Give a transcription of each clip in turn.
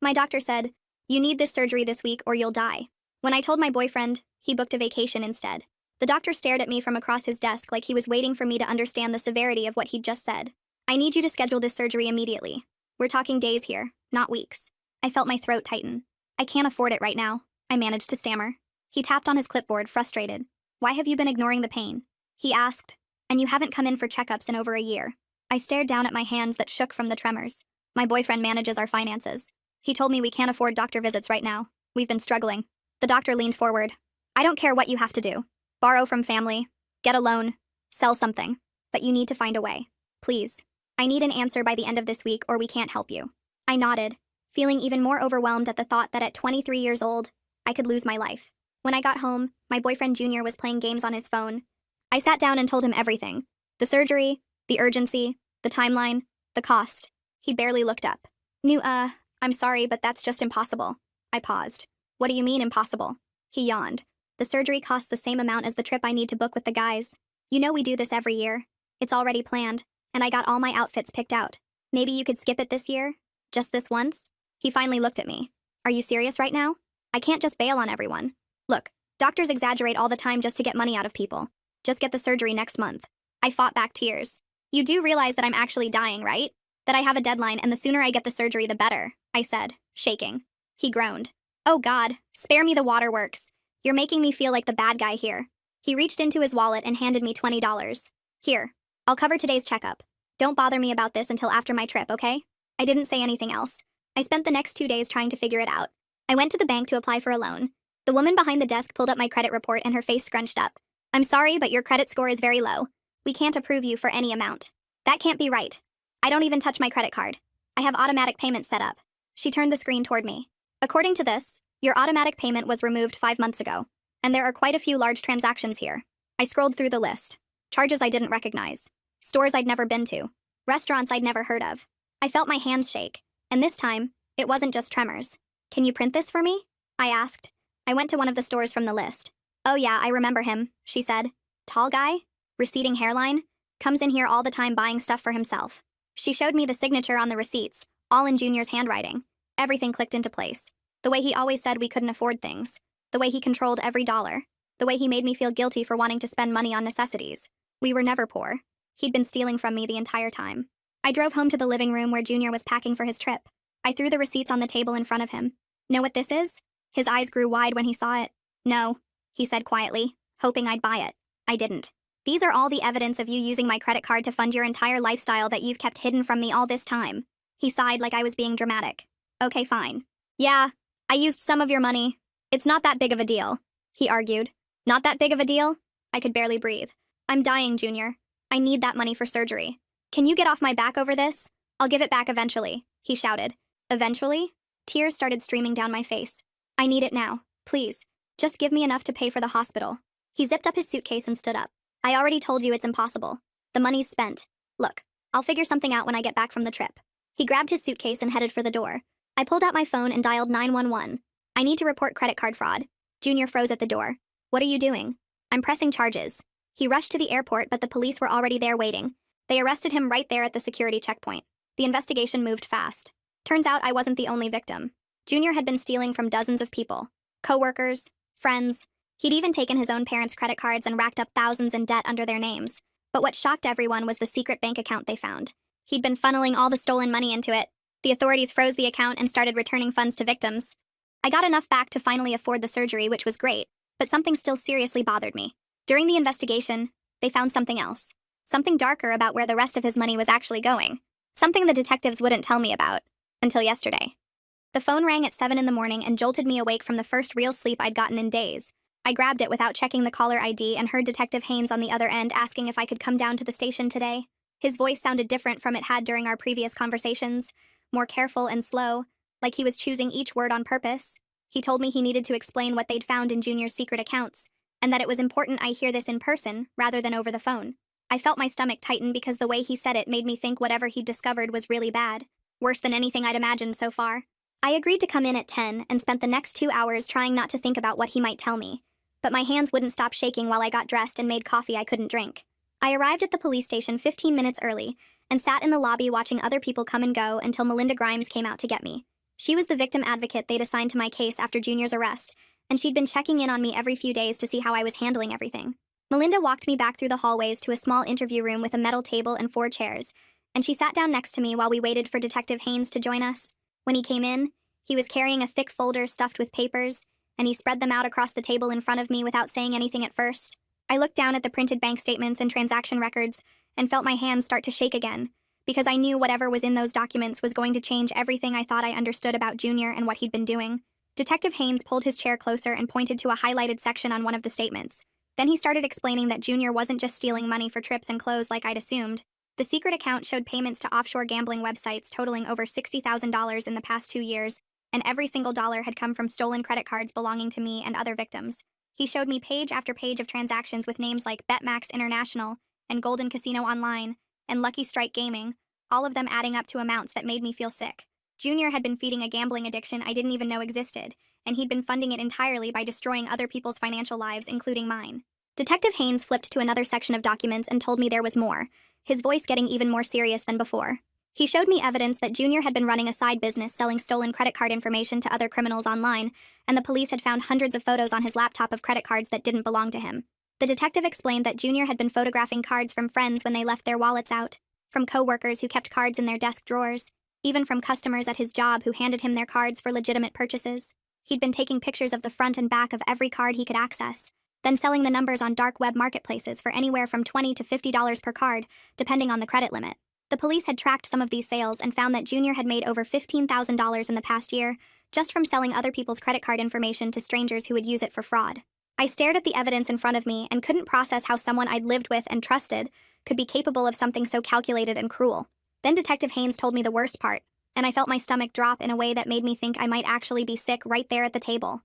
My doctor said, "You need this surgery this week or you'll die." When I told my boyfriend, he booked a vacation instead. The doctor stared at me from across his desk like he was waiting for me to understand the severity of what he'd just said. "I need you to schedule this surgery immediately. We're talking days here, not weeks." I felt my throat tighten. "I can't afford it right now," I managed to stammer. He tapped on his clipboard, frustrated. "Why have you been ignoring the pain?" he asked. "And you haven't come in for checkups in over a year." I stared down at my hands that shook from the tremors. "My boyfriend manages our finances. He told me we can't afford doctor visits right now. We've been struggling." The doctor leaned forward. "I don't care what you have to do. Borrow from family, get a loan, sell something. But you need to find a way. Please. I need an answer by the end of this week or we can't help you." I nodded, feeling even more overwhelmed at the thought that at 23 years old, I could lose my life. When I got home, my boyfriend Junior was playing games on his phone. I sat down and told him everything. The surgery, the urgency, the timeline, the cost. He barely looked up. I'm sorry, but that's just impossible." I paused. "What do you mean impossible?" He yawned. "The surgery costs the same amount as the trip I need to book with the guys. You know we do this every year. It's already planned, and I got all my outfits picked out. Maybe you could skip it this year? Just this once?" He finally looked at me. "Are you serious right now? I can't just bail on everyone. Look, doctors exaggerate all the time just to get money out of people. Just get the surgery next month." I fought back tears. "You do realize that I'm actually dying, right? That I have a deadline and the sooner I get the surgery the better," I said, shaking. He groaned. "Oh God, spare me the waterworks. You're making me feel like the bad guy here." He reached into his wallet and handed me $20. "Here, I'll cover today's checkup. Don't bother me about this until after my trip, okay?" I didn't say anything else. I spent the next 2 days trying to figure it out. I went to the bank to apply for a loan. The woman behind the desk pulled up my credit report and her face scrunched up. "I'm sorry, but your credit score is very low. We can't approve you for any amount." "That can't be right. I don't even touch my credit card. I have automatic payments set up." She turned the screen toward me. "According to this, your automatic payment was removed 5 months ago, and there are quite a few large transactions here." I scrolled through the list. Charges I didn't recognize. Stores I'd never been to. Restaurants I'd never heard of. I felt my hands shake, and this time, it wasn't just tremors. "Can you print this for me?" I asked. I went to one of the stores from the list. "Oh yeah, I remember him," she said. "Tall guy? Receding hairline? Comes in here all the time buying stuff for himself." She showed me the signature on the receipts, all in Junior's handwriting. Everything clicked into place. The way he always said we couldn't afford things. The way he controlled every dollar. The way he made me feel guilty for wanting to spend money on necessities. We were never poor. He'd been stealing from me the entire time. I drove home to the living room where Junior was packing for his trip. I threw the receipts on the table in front of him. "Know what this is?" His eyes grew wide when he saw it. "No," he said quietly, hoping I'd buy it. I didn't. "These are all the evidence of you using my credit card to fund your entire lifestyle that you've kept hidden from me all this time." He sighed like I was being dramatic. "Okay, fine. Yeah, I used some of your money. It's not that big of a deal," he argued. "Not that big of a deal?" I could barely breathe. "I'm dying, Junior. I need that money for surgery. Can you get off my back over this? I'll give it back eventually," he shouted. "Eventually?" Tears started streaming down my face. "I need it now. Please. Just give me enough to pay for the hospital." He zipped up his suitcase and stood up. "I already told you it's impossible. The money's spent. Look, I'll figure something out when I get back from the trip." He grabbed his suitcase and headed for the door. I pulled out my phone and dialed 911. "I need to report credit card fraud." Junior froze at the door. "What are you doing?" "I'm pressing charges." He rushed to the airport, but the police were already there waiting. They arrested him right there at the security checkpoint. The investigation moved fast. Turns out I wasn't the only victim. Junior had been stealing from dozens of people. Coworkers, friends. He'd even taken his own parents' credit cards and racked up thousands in debt under their names. But what shocked everyone was the secret bank account they found. He'd been funneling all the stolen money into it. The authorities froze the account and started returning funds to victims. I got enough back to finally afford the surgery, which was great, but something still seriously bothered me. During the investigation, they found something else. Something darker about where the rest of his money was actually going. Something the detectives wouldn't tell me about. Until yesterday. The phone rang at 7 in the morning and jolted me awake from the first real sleep I'd gotten in days. I grabbed it without checking the caller ID and heard Detective Haynes on the other end asking if I could come down to the station today. His voice sounded different from it had during our previous conversations, more careful and slow, like he was choosing each word on purpose. He told me he needed to explain what they'd found in Junior's secret accounts, and that it was important I hear this in person rather than over the phone. I felt my stomach tighten because the way he said it made me think whatever he'd discovered was really bad, worse than anything I'd imagined so far. I agreed to come in at 10 and spent the next 2 hours trying not to think about what he might tell me, but my hands wouldn't stop shaking while I got dressed and made coffee I couldn't drink. I arrived at the police station 15 minutes early and sat in the lobby watching other people come and go until Melinda Grimes came out to get me. She was the victim advocate they'd assigned to my case after Junior's arrest, and she'd been checking in on me every few days to see how I was handling everything. Melinda walked me back through the hallways to a small interview room with a metal table and 4 chairs, and she sat down next to me while we waited for Detective Haynes to join us. When he came in, he was carrying a thick folder stuffed with papers, and he spread them out across the table in front of me without saying anything at first. I looked down at the printed bank statements and transaction records and felt my hands start to shake again, because I knew whatever was in those documents was going to change everything I thought I understood about Junior and what he'd been doing. Detective Haynes pulled his chair closer and pointed to a highlighted section on one of the statements. Then he started explaining that Junior wasn't just stealing money for trips and clothes like I'd assumed. The secret account showed payments to offshore gambling websites totaling over $60,000 in the past 2 years, and every single dollar had come from stolen credit cards belonging to me and other victims. He showed me page after page of transactions with names like BetMax International and Golden Casino Online and Lucky Strike Gaming, all of them adding up to amounts that made me feel sick. Junior had been feeding a gambling addiction I didn't even know existed, and he'd been funding it entirely by destroying other people's financial lives, including mine. Detective Haynes flipped to another section of documents and told me there was more, his voice getting even more serious than before. He showed me evidence that Junior had been running a side business selling stolen credit card information to other criminals online, and the police had found hundreds of photos on his laptop of credit cards that didn't belong to him. The detective explained that Junior had been photographing cards from friends when they left their wallets out, from co-workers who kept cards in their desk drawers, even from customers at his job who handed him their cards for legitimate purchases. He'd been taking pictures of the front and back of every card he could access, then selling the numbers on dark web marketplaces for anywhere from $20 to $50 per card, depending on the credit limit. The police had tracked some of these sales and found that Junior had made over $15,000 in the past year, just from selling other people's credit card information to strangers who would use it for fraud. I stared at the evidence in front of me and couldn't process how someone I'd lived with and trusted could be capable of something so calculated and cruel. Then Detective Haynes told me the worst part, and I felt my stomach drop in a way that made me think I might actually be sick right there at the table.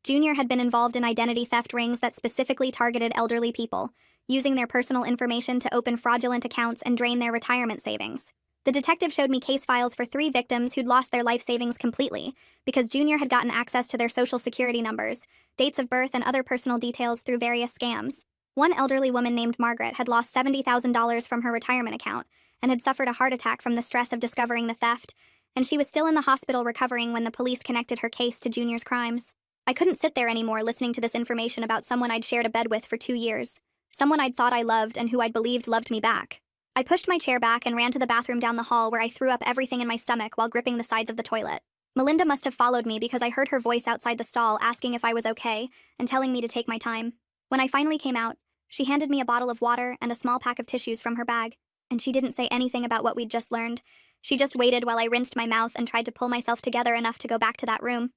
Junior had been involved in identity theft rings that specifically targeted elderly people, using their personal information to open fraudulent accounts and drain their retirement savings. The detective showed me case files for 3 victims who'd lost their life savings completely because Junior had gotten access to their social security numbers, dates of birth, and other personal details through various scams. One elderly woman named Margaret had lost $70,000 from her retirement account and had suffered a heart attack from the stress of discovering the theft, and she was still in the hospital recovering when the police connected her case to Junior's crimes. I couldn't sit there anymore listening to this information about someone I'd shared a bed with for 2 years, someone I'd thought I loved and who I'd believed loved me back. I pushed my chair back and ran to the bathroom down the hall where I threw up everything in my stomach while gripping the sides of the toilet. Melinda must have followed me because I heard her voice outside the stall asking if I was okay and telling me to take my time. When I finally came out, she handed me a bottle of water and a small pack of tissues from her bag, and she didn't say anything about what we'd just learned. She just waited while I rinsed my mouth and tried to pull myself together enough to go back to that room.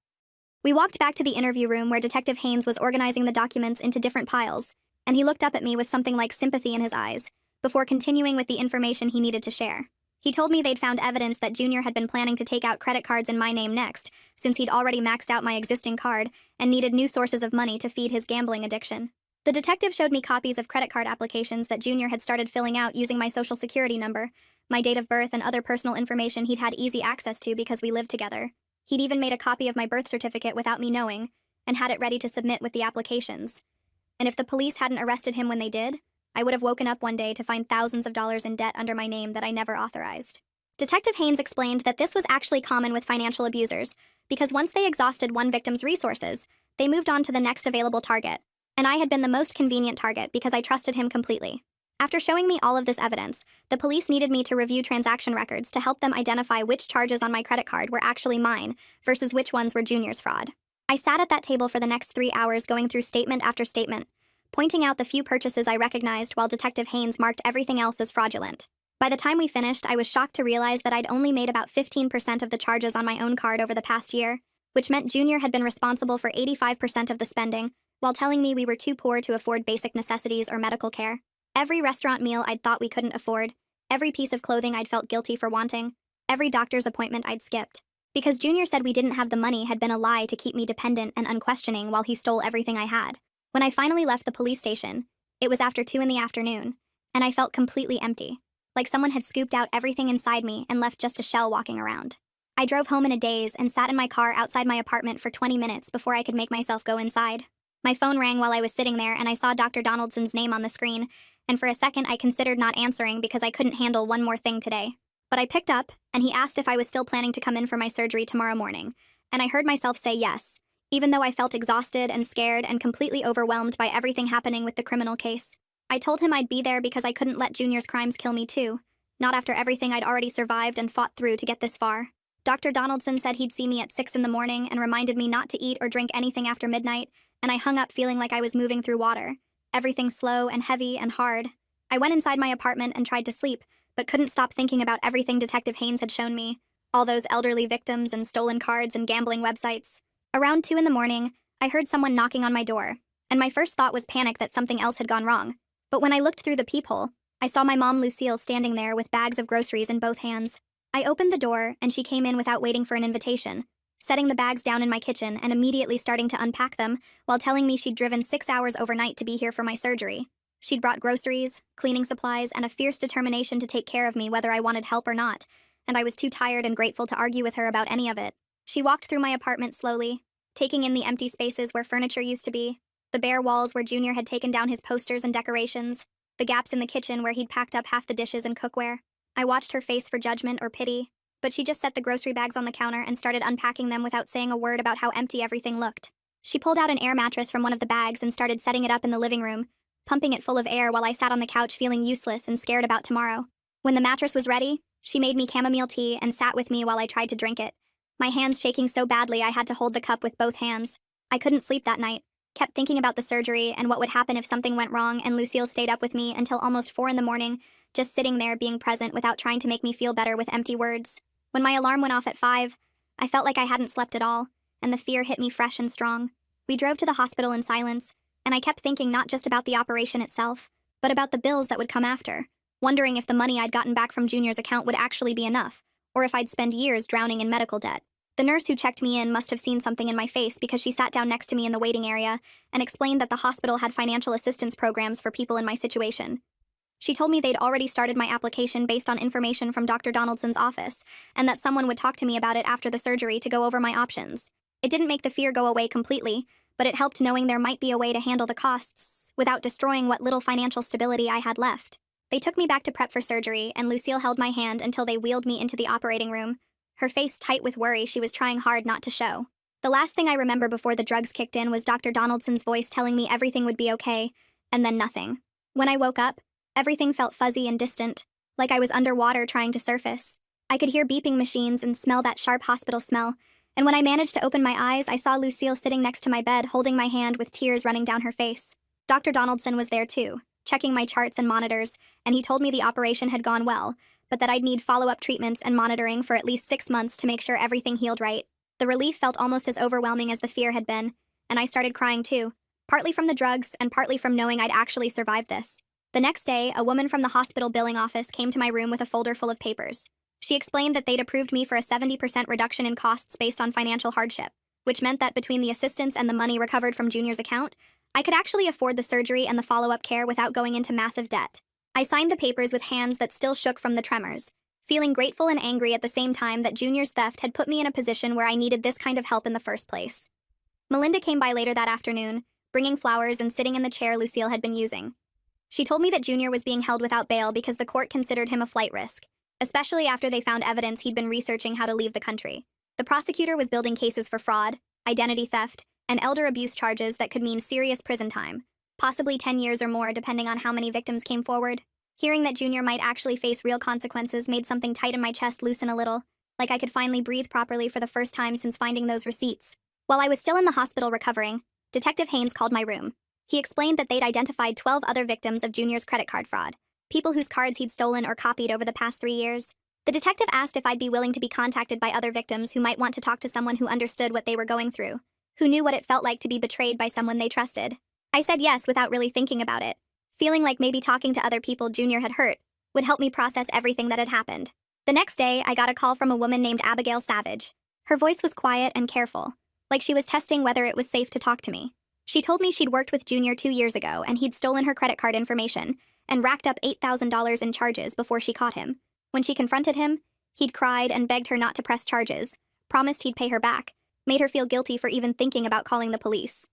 We walked back to the interview room where Detective Haynes was organizing the documents into different piles, and he looked up at me with something like sympathy in his eyes, before continuing with the information he needed to share. He told me they'd found evidence that Junior had been planning to take out credit cards in my name next, since he'd already maxed out my existing card and needed new sources of money to feed his gambling addiction. The detective showed me copies of credit card applications that Junior had started filling out using my social security number, my date of birth, and other personal information he'd had easy access to because we lived together. He'd even made a copy of my birth certificate without me knowing, and had it ready to submit with the applications. And if the police hadn't arrested him when they did, I would have woken up one day to find thousands of dollars in debt under my name that I never authorized. Detective Haynes explained that this was actually common with financial abusers, because once they exhausted one victim's resources, they moved on to the next available target, and I had been the most convenient target because I trusted him completely. After showing me all of this evidence, the police needed me to review transaction records to help them identify which charges on my credit card were actually mine versus which ones were Junior's fraud. I sat at that table for the next 3 hours going through statement after statement, pointing out the few purchases I recognized while Detective Haynes marked everything else as fraudulent. By the time we finished, I was shocked to realize that I'd only made about 15% of the charges on my own card over the past year, which meant Junior had been responsible for 85% of the spending, while telling me we were too poor to afford basic necessities or medical care. Every restaurant meal I'd thought we couldn't afford, every piece of clothing I'd felt guilty for wanting, every doctor's appointment I'd skipped. Because Junior said we didn't have the money had been a lie to keep me dependent and unquestioning while he stole everything I had. When I finally left the police station, it was after 2 in the afternoon, and I felt completely empty, like someone had scooped out everything inside me and left just a shell walking around. I drove home in a daze and sat in my car outside my apartment for 20 minutes before I could make myself go inside. My phone rang while I was sitting there and I saw Dr. Donaldson's name on the screen, and for a second I considered not answering because I couldn't handle one more thing today. But I picked up, and he asked if I was still planning to come in for my surgery tomorrow morning, and I heard myself say yes, even though I felt exhausted and scared and completely overwhelmed by everything happening with the criminal case. I told him I'd be there because I couldn't let Junior's crimes kill me too, not after everything I'd already survived and fought through to get this far. Dr. Donaldson said he'd see me at 6 in the morning and reminded me not to eat or drink anything after midnight, and I hung up feeling like I was moving through water. Everything slow and heavy and hard. I went inside my apartment and tried to sleep, but couldn't stop thinking about everything Detective Haynes had shown me. All those elderly victims and stolen cards and gambling websites. Around 2 in the morning, I heard someone knocking on my door, and my first thought was panic that something else had gone wrong. But when I looked through the peephole, I saw my mom Lucille standing there with bags of groceries in both hands. I opened the door, and she came in without waiting for an invitation, setting the bags down in my kitchen and immediately starting to unpack them while telling me she'd driven 6 hours overnight to be here for my surgery. She'd brought groceries, cleaning supplies, and a fierce determination to take care of me whether I wanted help or not, and I was too tired and grateful to argue with her about any of it. She walked through my apartment slowly, taking in the empty spaces where furniture used to be, the bare walls where Junior had taken down his posters and decorations, the gaps in the kitchen where he'd packed up half the dishes and cookware. I watched her face for judgment or pity, but she just set the grocery bags on the counter and started unpacking them without saying a word about how empty everything looked. She pulled out an air mattress from one of the bags and started setting it up in the living room, pumping it full of air while I sat on the couch feeling useless and scared about tomorrow. When the mattress was ready, she made me chamomile tea and sat with me while I tried to drink it, my hands shaking so badly I had to hold the cup with both hands. I couldn't sleep that night, kept thinking about the surgery and what would happen if something went wrong, and Lucille stayed up with me until almost 4 in the morning, just sitting there being present without trying to make me feel better with empty words. When my alarm went off at 5, I felt like I hadn't slept at all, and the fear hit me fresh and strong. We drove to the hospital in silence, and I kept thinking not just about the operation itself, but about the bills that would come after, wondering if the money I'd gotten back from Junior's account would actually be enough, or if I'd spend years drowning in medical debt. The nurse who checked me in must have seen something in my face because she sat down next to me in the waiting area and explained that the hospital had financial assistance programs for people in my situation. She told me they'd already started my application based on information from Dr. Donaldson's office, and that someone would talk to me about it after the surgery to go over my options. It didn't make the fear go away completely, but it helped knowing there might be a way to handle the costs without destroying what little financial stability I had left. They took me back to prep for surgery, and Lucille held my hand until they wheeled me into the operating room, her face tight with worry she was trying hard not to show. The last thing I remember before the drugs kicked in was Dr. Donaldson's voice telling me everything would be okay, and then nothing. When I woke up, everything felt fuzzy and distant, like I was underwater trying to surface. I could hear beeping machines and smell that sharp hospital smell, and when I managed to open my eyes, I saw Lucille sitting next to my bed holding my hand with tears running down her face. Dr. Donaldson was there too, checking my charts and monitors, and he told me the operation had gone well, but that I'd need follow-up treatments and monitoring for at least 6 months to make sure everything healed right. The relief felt almost as overwhelming as the fear had been, and I started crying too, partly from the drugs and partly from knowing I'd actually survived this. The next day, a woman from the hospital billing office came to my room with a folder full of papers. She explained that they'd approved me for a 70% reduction in costs based on financial hardship, which meant that between the assistance and the money recovered from Junior's account, I could actually afford the surgery and the follow-up care without going into massive debt. I signed the papers with hands that still shook from the tremors, feeling grateful and angry at the same time that Junior's theft had put me in a position where I needed this kind of help in the first place. Melinda came by later that afternoon, bringing flowers and sitting in the chair Lucille had been using. She told me that Junior was being held without bail because the court considered him a flight risk, especially after they found evidence he'd been researching how to leave the country. The prosecutor was building cases for fraud, identity theft, and elder abuse charges that could mean serious prison time, possibly 10 years or more depending on how many victims came forward. Hearing that Junior might actually face real consequences made something tight in my chest loosen a little, like I could finally breathe properly for the first time since finding those receipts. While I was still in the hospital recovering, Detective Haynes called my room. He explained that they'd identified 12 other victims of Junior's credit card fraud, people whose cards he'd stolen or copied over the past 3 years. The detective asked if I'd be willing to be contacted by other victims who might want to talk to someone who understood what they were going through, who knew what it felt like to be betrayed by someone they trusted. I said yes without really thinking about it, feeling like maybe talking to other people Junior had hurt would help me process everything that had happened. The next day, I got a call from a woman named Abigail Savage. Her voice was quiet and careful, like she was testing whether it was safe to talk to me. She told me she'd worked with Junior 2 years ago and he'd stolen her credit card information and racked up $8,000 in charges before she caught him. When she confronted him, he'd cried and begged her not to press charges, promised he'd pay her back, made her feel guilty for even thinking about calling the police.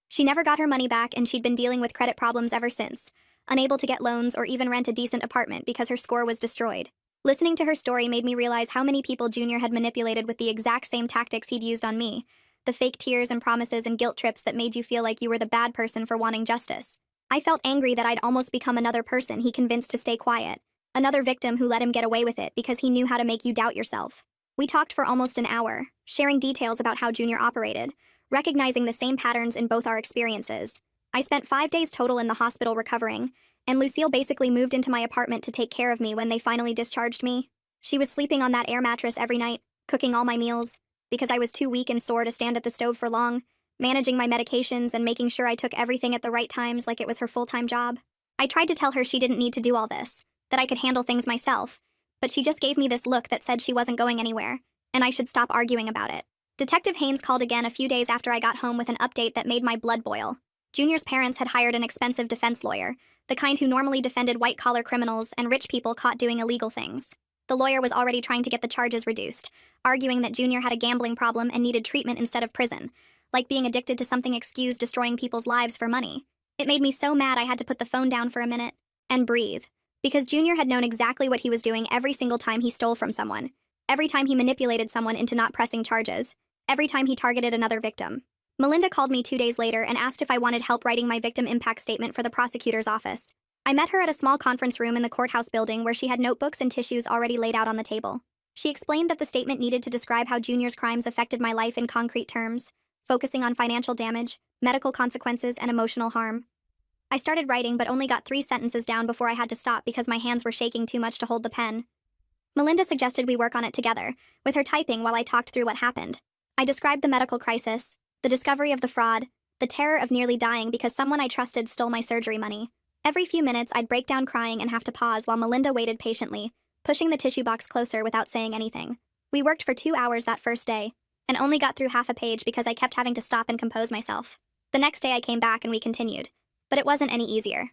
She never got her money back, and she'd been dealing with credit problems ever since, unable to get loans or even rent a decent apartment because her score was destroyed. Listening to her story made me realize how many people Junior had manipulated with the exact same tactics he'd used on me. The fake tears and promises and guilt trips that made you feel like you were the bad person for wanting justice. I felt angry that I'd almost become another person he convinced to stay quiet. Another victim who let him get away with it because he knew how to make you doubt yourself. We talked for almost an hour, sharing details about how Junior operated, recognizing the same patterns in both our experiences. I spent 5 days total in the hospital recovering, and Lucille basically moved into my apartment to take care of me when they finally discharged me. She was sleeping on that air mattress every night, cooking all my meals, because I was too weak and sore to stand at the stove for long, managing my medications and making sure I took everything at the right times like it was her full-time job. I tried to tell her she didn't need to do all this, that I could handle things myself, but she just gave me this look that said she wasn't going anywhere, and I should stop arguing about it. Detective Haynes called again a few days after I got home with an update that made my blood boil. Junior's parents had hired an expensive defense lawyer, the kind who normally defended white-collar criminals and rich people caught doing illegal things. The lawyer was already trying to get the charges reduced, arguing that Junior had a gambling problem and needed treatment instead of prison, like being addicted to something excused destroying people's lives for money. It made me so mad I had to put the phone down for a minute and breathe, because Junior had known exactly what he was doing every single time he stole from someone, every time he manipulated someone into not pressing charges, every time he targeted another victim. Melinda called me 2 days later and asked if I wanted help writing my victim impact statement for the prosecutor's office. I met her at a small conference room in the courthouse building where she had notebooks and tissues already laid out on the table. She explained that the statement needed to describe how Junior's crimes affected my life in concrete terms, focusing on financial damage, medical consequences, and emotional harm. I started writing but only got 3 sentences down before I had to stop because my hands were shaking too much to hold the pen. Melinda suggested we work on it together, with her typing while I talked through what happened. I described the medical crisis, the discovery of the fraud, the terror of nearly dying because someone I trusted stole my surgery money. Every few minutes, I'd break down crying and have to pause while Melinda waited patiently, pushing the tissue box closer without saying anything. We worked for 2 hours that first day, and only got through half a page because I kept having to stop and compose myself. The next day I came back and we continued, but it wasn't any easier.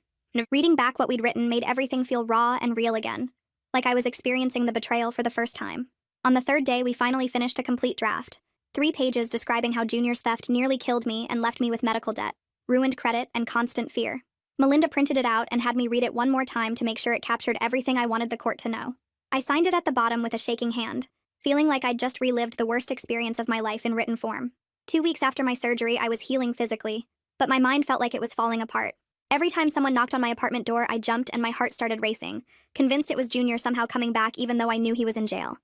Reading back what we'd written made everything feel raw and real again, like I was experiencing the betrayal for the first time. On the 3rd day, we finally finished a complete draft. 3 pages describing how Junior's theft nearly killed me and left me with medical debt, ruined credit, and constant fear. Melinda printed it out and had me read it one more time to make sure it captured everything I wanted the court to know. I signed it at the bottom with a shaking hand, feeling like I'd just relived the worst experience of my life in written form. 2 weeks after my surgery, I was healing physically, but my mind felt like it was falling apart. Every time someone knocked on my apartment door, I jumped and my heart started racing, convinced it was Junior somehow coming back even though I knew he was in jail.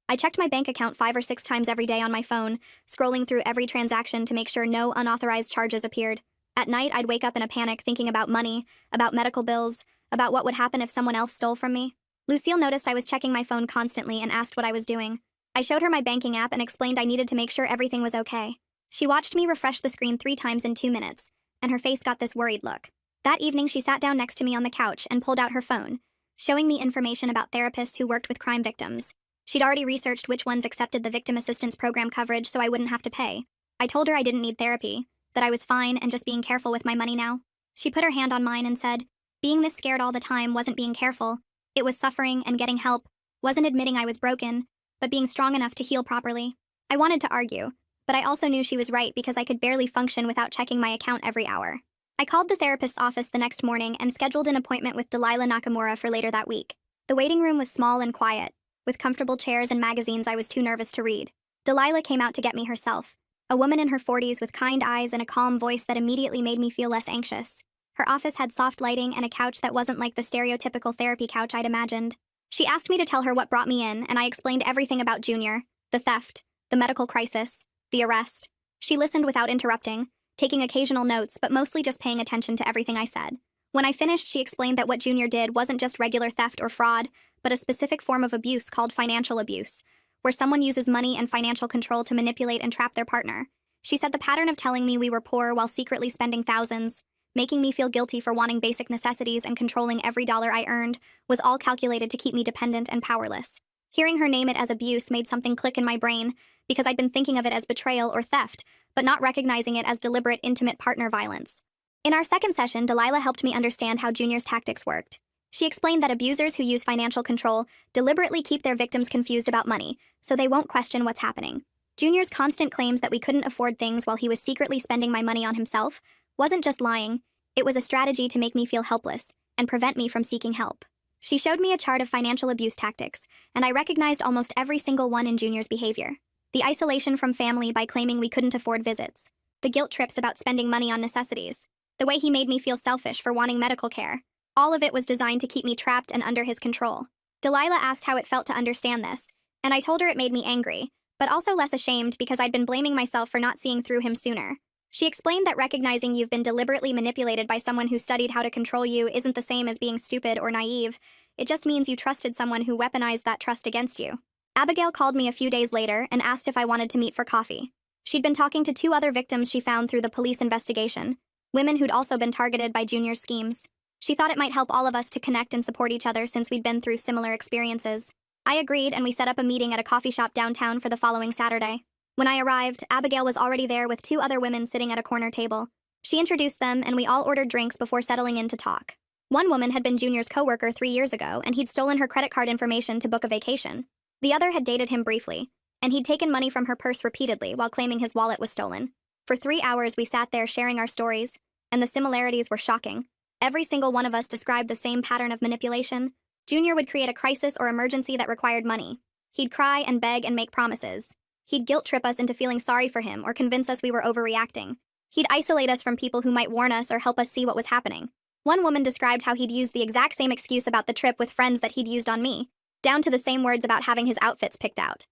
I checked my bank account 5 or 6 times every day on my phone, scrolling through every transaction to make sure no unauthorized charges appeared. At night, I'd wake up in a panic thinking about money, about medical bills, about what would happen if someone else stole from me. Lucille noticed I was checking my phone constantly and asked what I was doing. I showed her my banking app and explained I needed to make sure everything was okay. She watched me refresh the screen 3 times in 2 minutes, and her face got this worried look. That evening, she sat down next to me on the couch and pulled out her phone, showing me information about therapists who worked with crime victims. She'd already researched which ones accepted the Victim Assistance Program coverage so I wouldn't have to pay. I told her I didn't need therapy, that I was fine and just being careful with my money now. She put her hand on mine and said, being this scared all the time wasn't being careful. It was suffering and getting help, wasn't admitting I was broken, but being strong enough to heal properly. I wanted to argue, but I also knew she was right because I could barely function without checking my account every hour. I called the therapist's office the next morning and scheduled an appointment with Delilah Nakamura for later that week. The waiting room was small and quiet, with comfortable chairs and magazines I was too nervous to read. Delilah came out to get me herself, a woman in her 40s with kind eyes and a calm voice that immediately made me feel less anxious. Her office had soft lighting and a couch that wasn't like the stereotypical therapy couch I'd imagined. She asked me to tell her what brought me in, and I explained everything about Junior, the theft, the medical crisis, the arrest. She listened without interrupting, taking occasional notes but mostly just paying attention to everything I said. When I finished, she explained that what Junior did wasn't just regular theft or fraud, but a specific form of abuse called financial abuse, where someone uses money and financial control to manipulate and trap their partner. She said the pattern of telling me we were poor while secretly spending thousands, making me feel guilty for wanting basic necessities and controlling every dollar I earned, was all calculated to keep me dependent and powerless. Hearing her name it as abuse made something click in my brain, because I'd been thinking of it as betrayal or theft, but not recognizing it as deliberate, intimate partner violence. In our second session, Delilah helped me understand how Junior's tactics worked. She explained that abusers who use financial control deliberately keep their victims confused about money, so they won't question what's happening. Junior's constant claims that we couldn't afford things while he was secretly spending my money on himself wasn't just lying, it was a strategy to make me feel helpless and prevent me from seeking help. She showed me a chart of financial abuse tactics, and I recognized almost every single one in Junior's behavior. The isolation from family by claiming we couldn't afford visits. The guilt trips about spending money on necessities. The way he made me feel selfish for wanting medical care. All of it was designed to keep me trapped and under his control. Delilah asked how it felt to understand this, and I told her it made me angry, but also less ashamed because I'd been blaming myself for not seeing through him sooner. She explained that recognizing you've been deliberately manipulated by someone who studied how to control you isn't the same as being stupid or naive. It just means you trusted someone who weaponized that trust against you. Abigail called me a few days later and asked if I wanted to meet for coffee. She'd been talking to 2 other victims she found through the police investigation, women who'd also been targeted by Junior's schemes. She thought it might help all of us to connect and support each other since we'd been through similar experiences. I agreed, and we set up a meeting at a coffee shop downtown for the following Saturday. When I arrived, Abigail was already there with 2 other women sitting at a corner table. She introduced them, and we all ordered drinks before settling in to talk. One woman had been Junior's coworker 3 years ago, and he'd stolen her credit card information to book a vacation. The other had dated him briefly, and he'd taken money from her purse repeatedly while claiming his wallet was stolen. For 3 hours, we sat there sharing our stories, and the similarities were shocking. Every single one of us described the same pattern of manipulation. Junior would create a crisis or emergency that required money. He'd cry and beg and make promises. He'd guilt-trip us into feeling sorry for him or convince us we were overreacting. He'd isolate us from people who might warn us or help us see what was happening. One woman described how he'd used the exact same excuse about the trip with friends that he'd used on me, down to the same words about having his outfits picked out.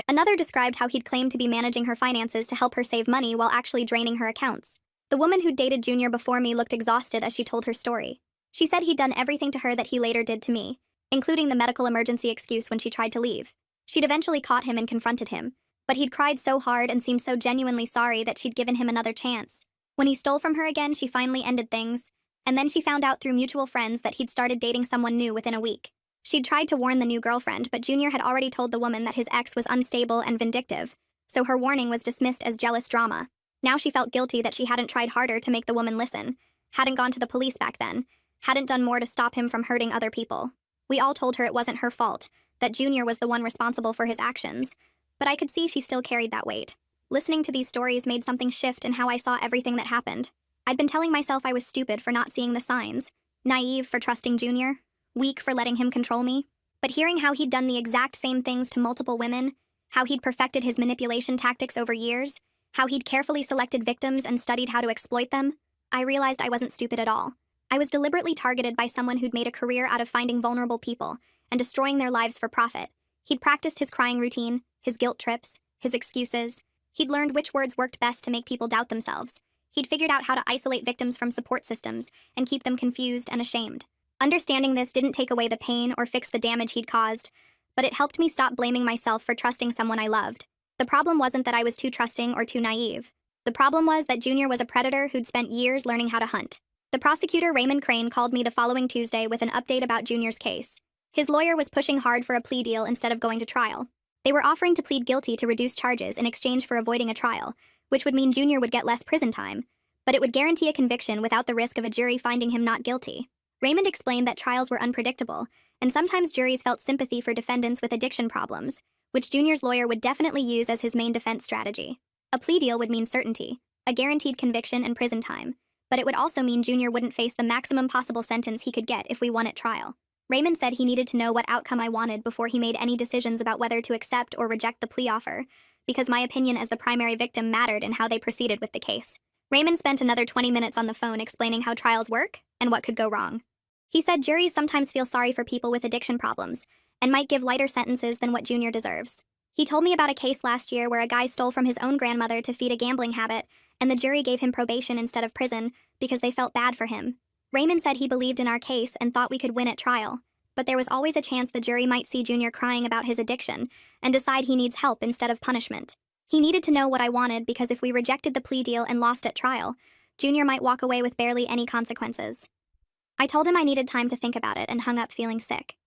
Another described how he'd claimed to be managing her finances to help her save money while actually draining her accounts. The woman who'd dated Junior before me looked exhausted as she told her story. She said he'd done everything to her that he later did to me, including the medical emergency excuse when she tried to leave. She'd eventually caught him and confronted him, but he'd cried so hard and seemed so genuinely sorry that she'd given him another chance. When he stole from her again, she finally ended things, and then she found out through mutual friends that he'd started dating someone new within a week. She'd tried to warn the new girlfriend, but Junior had already told the woman that his ex was unstable and vindictive, so her warning was dismissed as jealous drama. Now she felt guilty that she hadn't tried harder to make the woman listen, hadn't gone to the police back then, hadn't done more to stop him from hurting other people. We all told her it wasn't her fault, that Junior was the one responsible for his actions, but I could see she still carried that weight. Listening to these stories made something shift in how I saw everything that happened. I'd been telling myself I was stupid for not seeing the signs, naive for trusting Junior, weak for letting him control me. But hearing how he'd done the exact same things to multiple women, how he'd perfected his manipulation tactics over years, how he'd carefully selected victims and studied how to exploit them, I realized I wasn't stupid at all. I was deliberately targeted by someone who'd made a career out of finding vulnerable people and destroying their lives for profit. He'd practiced his crying routine, his guilt trips, his excuses. He'd learned which words worked best to make people doubt themselves. He'd figured out how to isolate victims from support systems and keep them confused and ashamed. Understanding this didn't take away the pain or fix the damage he'd caused, but it helped me stop blaming myself for trusting someone I loved. The problem wasn't that I was too trusting or too naive. The problem was that Junior was a predator who'd spent years learning how to hunt. The prosecutor, Raymond Crane, called me the following Tuesday with an update about Junior's case. His lawyer was pushing hard for a plea deal instead of going to trial. They were offering to plead guilty to reduce charges in exchange for avoiding a trial, which would mean Junior would get less prison time, but it would guarantee a conviction without the risk of a jury finding him not guilty. Raymond explained that trials were unpredictable, and sometimes juries felt sympathy for defendants with addiction problems, which Junior's lawyer would definitely use as his main defense strategy. A plea deal would mean certainty, a guaranteed conviction and prison time, but it would also mean Junior wouldn't face the maximum possible sentence he could get if we won at trial. Raymond said he needed to know what outcome I wanted before he made any decisions about whether to accept or reject the plea offer, because my opinion as the primary victim mattered in how they proceeded with the case. Raymond spent another 20 minutes on the phone explaining how trials work and what could go wrong. He said juries sometimes feel sorry for people with addiction problems and might give lighter sentences than what Junior deserves. He told me about a case last year where a guy stole from his own grandmother to feed a gambling habit, and the jury gave him probation instead of prison because they felt bad for him. Raymond said he believed in our case and thought we could win at trial, but there was always a chance the jury might see Junior crying about his addiction and decide he needs help instead of punishment. He needed to know what I wanted because if we rejected the plea deal and lost at trial, Junior might walk away with barely any consequences. I told him I needed time to think about it and hung up feeling sick.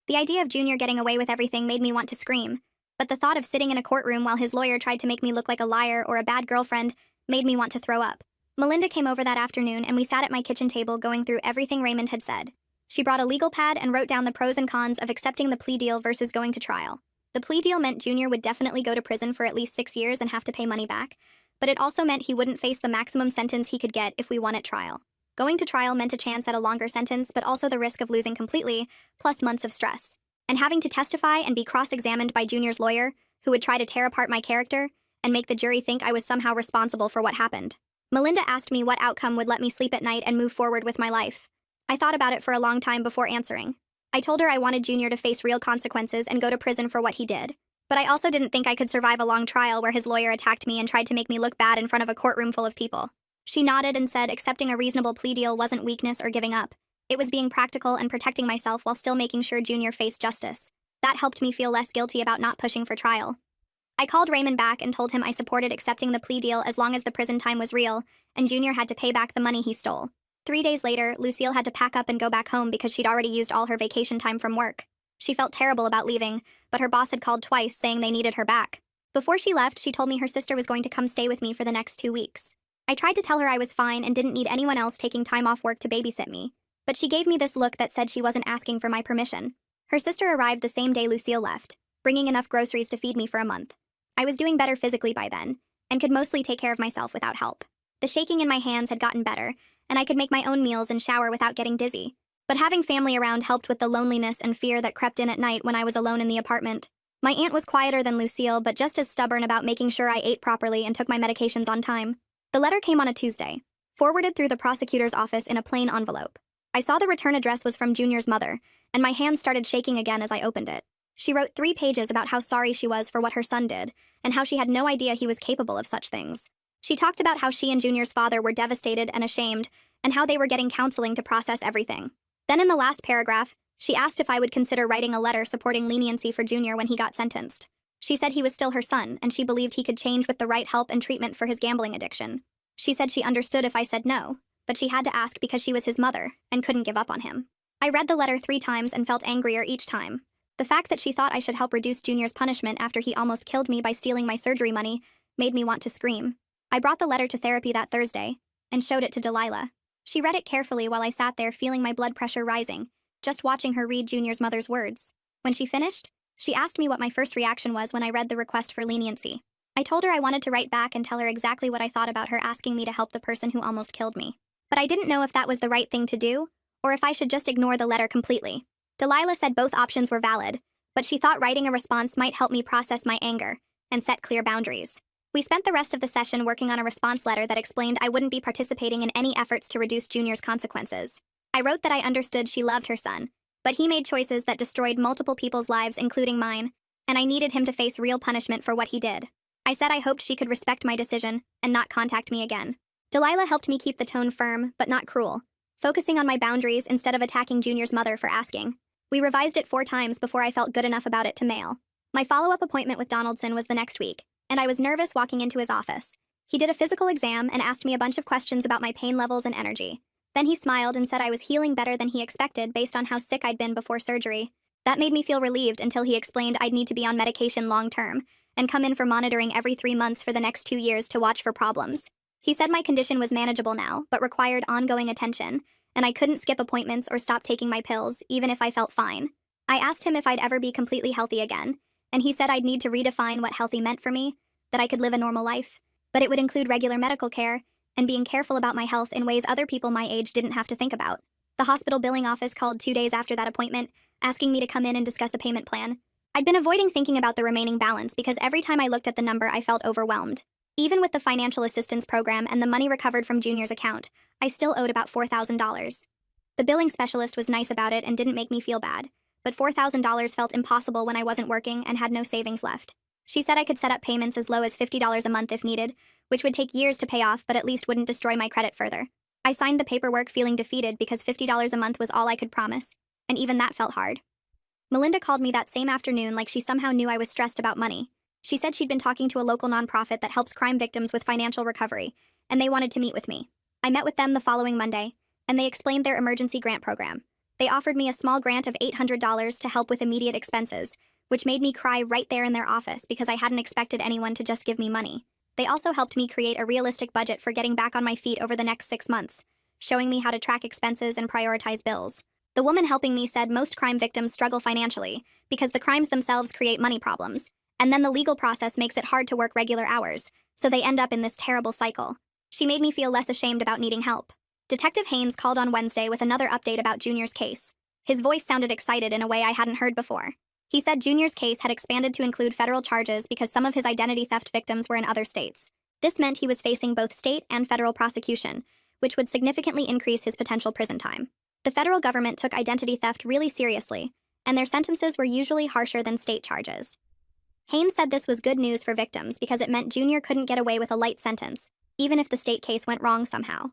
The idea of Junior getting away with everything made me want to scream, but the thought of sitting in a courtroom while his lawyer tried to make me look like a liar or a bad girlfriend made me want to throw up. Melinda came over that afternoon and we sat at my kitchen table going through everything Raymond had said. She brought a legal pad and wrote down the pros and cons of accepting the plea deal versus going to trial. The plea deal meant Junior would definitely go to prison for at least 6 years and have to pay money back, but it also meant he wouldn't face the maximum sentence he could get if we won at trial. Going to trial meant a chance at a longer sentence, but also the risk of losing completely, plus months of stress. And having to testify and be cross-examined by Junior's lawyer, who would try to tear apart my character and make the jury think I was somehow responsible for what happened. Melinda asked me what outcome would let me sleep at night and move forward with my life. I thought about it for a long time before answering. I told her I wanted Junior to face real consequences and go to prison for what he did. But I also didn't think I could survive a long trial where his lawyer attacked me and tried to make me look bad in front of a courtroom full of people. She nodded and said accepting a reasonable plea deal wasn't weakness or giving up. It was being practical and protecting myself while still making sure Junior faced justice. That helped me feel less guilty about not pushing for trial. I called Raymond back and told him I supported accepting the plea deal as long as the prison time was real, and Junior had to pay back the money he stole. 3 days later, Lucille had to pack up and go back home because she'd already used all her vacation time from work. She felt terrible about leaving, but her boss had called twice saying they needed her back. Before she left, she told me her sister was going to come stay with me for the next 2 weeks. I tried to tell her I was fine and didn't need anyone else taking time off work to babysit me, but she gave me this look that said she wasn't asking for my permission. Her sister arrived the same day Lucille left, bringing enough groceries to feed me for a month. I was doing better physically by then, and could mostly take care of myself without help. The shaking in my hands had gotten better, and I could make my own meals and shower without getting dizzy. But having family around helped with the loneliness and fear that crept in at night when I was alone in the apartment. My aunt was quieter than Lucille, but just as stubborn about making sure I ate properly and took my medications on time. The letter came on a Tuesday, forwarded through the prosecutor's office in a plain envelope. I saw the return address was from Junior's mother, and my hands started shaking again as I opened it. She wrote 3 pages about how sorry she was for what her son did, and how she had no idea he was capable of such things. She talked about how she and Junior's father were devastated and ashamed, and how they were getting counseling to process everything. Then in the last paragraph, she asked if I would consider writing a letter supporting leniency for Junior when he got sentenced. She said he was still her son, and she believed he could change with the right help and treatment for his gambling addiction. She said she understood if I said no, but she had to ask because she was his mother, and couldn't give up on him. I read the letter 3 times and felt angrier each time. The fact that she thought I should help reduce Junior's punishment after he almost killed me by stealing my surgery money made me want to scream. I brought the letter to therapy that Thursday, and showed it to Delilah. She read it carefully while I sat there feeling my blood pressure rising, just watching her read Junior's mother's words. When she finished, she asked me what my first reaction was when I read the request for leniency. I told her I wanted to write back and tell her exactly what I thought about her asking me to help the person who almost killed me. But I didn't know if that was the right thing to do, or if I should just ignore the letter completely. Delilah said both options were valid, but she thought writing a response might help me process my anger and set clear boundaries. We spent the rest of the session working on a response letter that explained I wouldn't be participating in any efforts to reduce Junior's consequences. I wrote that I understood she loved her son, but he made choices that destroyed multiple people's lives, including mine, and I needed him to face real punishment for what he did. I said I hoped she could respect my decision and not contact me again. Delilah helped me keep the tone firm, but not cruel, focusing on my boundaries instead of attacking Junior's mother for asking. We revised it 4 times before I felt good enough about it to mail. My follow-up appointment with Donaldson was the next week, and I was nervous walking into his office. He did a physical exam and asked me a bunch of questions about my pain levels and energy. Then he smiled and said I was healing better than he expected based on how sick I'd been before surgery. That made me feel relieved until he explained I'd need to be on medication long-term and come in for monitoring every 3 months for the next 2 years to watch for problems. He said my condition was manageable now, but required ongoing attention, and I couldn't skip appointments or stop taking my pills, even if I felt fine. I asked him if I'd ever be completely healthy again, and he said I'd need to redefine what healthy meant for me, that I could live a normal life, but it would include regular medical care and being careful about my health in ways other people my age didn't have to think about. The hospital billing office called 2 days after that appointment, asking me to come in and discuss a payment plan. I'd been avoiding thinking about the remaining balance because every time I looked at the number I felt overwhelmed. Even with the financial assistance program and the money recovered from Junior's account, I still owed about $4,000. The billing specialist was nice about it and didn't make me feel bad, but $4,000 felt impossible when I wasn't working and had no savings left. She said I could set up payments as low as $50 a month if needed, which would take years to pay off but at least wouldn't destroy my credit further. I signed the paperwork feeling defeated because $50 a month was all I could promise, and even that felt hard. Melinda called me that same afternoon like she somehow knew I was stressed about money. She said she'd been talking to a local nonprofit that helps crime victims with financial recovery, and they wanted to meet with me. I met with them the following Monday, and they explained their emergency grant program. They offered me a small grant of $800 to help with immediate expenses, which made me cry right there in their office because I hadn't expected anyone to just give me money. They also helped me create a realistic budget for getting back on my feet over the next 6 months, showing me how to track expenses and prioritize bills. The woman helping me said most crime victims struggle financially because the crimes themselves create money problems, and then the legal process makes it hard to work regular hours, so they end up in this terrible cycle. She made me feel less ashamed about needing help. Detective Haynes called on Wednesday with another update about Junior's case. His voice sounded excited in a way I hadn't heard before. He said Junior's case had expanded to include federal charges because some of his identity theft victims were in other states. This meant he was facing both state and federal prosecution, which would significantly increase his potential prison time. The federal government took identity theft really seriously, and their sentences were usually harsher than state charges. Haynes said this was good news for victims because it meant Junior couldn't get away with a light sentence, even if the state case went wrong somehow.